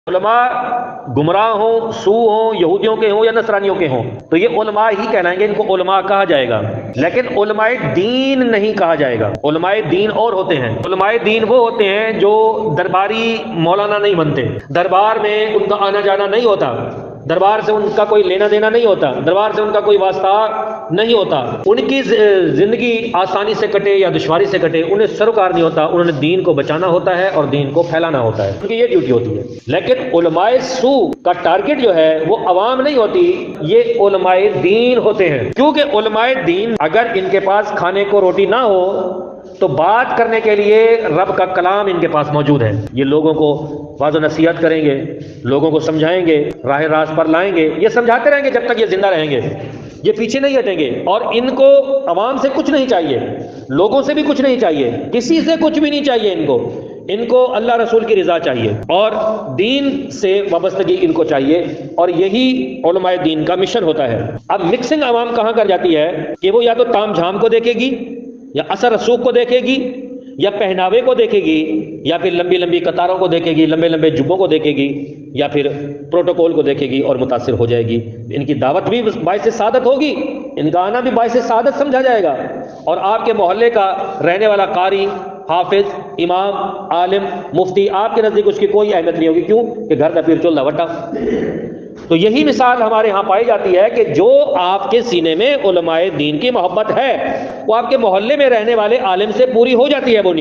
علماء گمراہ ہوں، سو ہوں، یہودیوں کے ہوں یا نصرانیوں کے ہوں، تو یہ علماء ہی کہلائیں گے، ان کو علماء کہا جائے گا، لیکن علماء دین نہیں کہا جائے گا۔ علماء دین اور ہوتے ہیں، علماء دین وہ ہوتے ہیں جو درباری مولانا نہیں بنتے، دربار میں ان کا آنا جانا نہیں ہوتا، دربار سے ان کا کوئی لینا دینا نہیں ہوتا، دربار سے ان کا کوئی واسطہ نہیں ہوتا، ان کی زندگی آسانی سے کٹے یا دشواری سے کٹے انہیں سروکار نہیں ہوتا، انہوں نے دین کو بچانا ہوتا ہے اور دین کو پھیلانا ہوتا ہے، ان کی یہ ڈیوٹی ہوتی ہے۔ لیکن علماء سو کا ٹارگٹ جو ہے وہ عوام نہیں ہوتی، یہ علماء دین ہوتے ہیں، کیونکہ علماء دین اگر ان کے پاس کھانے کو روٹی نہ ہو تو بات کرنے کے لیے رب کا کلام ان کے پاس موجود ہے، یہ لوگوں کو واضح و نصیحت کریں گے، لوگوں کو سمجھائیں گے، راہ راست پر لائیں گے، یہ سمجھاتے رہیں گے جب تک یہ زندہ رہیں گے، یہ پیچھے نہیں ہٹیں گے، اور ان کو عوام سے کچھ نہیں چاہیے، لوگوں سے بھی کچھ نہیں چاہیے، کسی سے کچھ بھی نہیں چاہیے، ان کو اللہ رسول کی رضا چاہیے اور دین سے وابستگی ان کو چاہیے، اور یہی علماء دین کا مشن ہوتا ہے۔ اب مکسنگ عوام کہاں کر جاتی ہے کہ وہ یا تو تام جھام کو دیکھے گی، یا اثر رسوخ کو دیکھے گی، یا پہناوے کو دیکھے گی، یا پھر لمبی لمبی قطاروں کو دیکھے گی، لمبے لمبے جبوں کو دیکھے گی، یا پھر پروٹوکول کو دیکھے گی اور متاثر ہو جائے گی۔ ان کی دعوت بھی باعث سعادت ہوگی، ان کا آنا بھی باعث سعادت سمجھا جائے گا، اور آپ کے محلے کا رہنے والا قاری، حافظ، امام، عالم، مفتی، آپ کے نزدیک اس کی کوئی اہمیت نہیں ہوگی، کیوں کہ گھر کا پیر چولہا وٹا۔ تو یہی مثال ہمارے ہاں پائی جاتی ہے کہ جو آپ کے سینے میں علماء دین کی محبت ہے وہ آپ کے محلے میں رہنے والے عالم سے پوری ہو جاتی ہے، وہ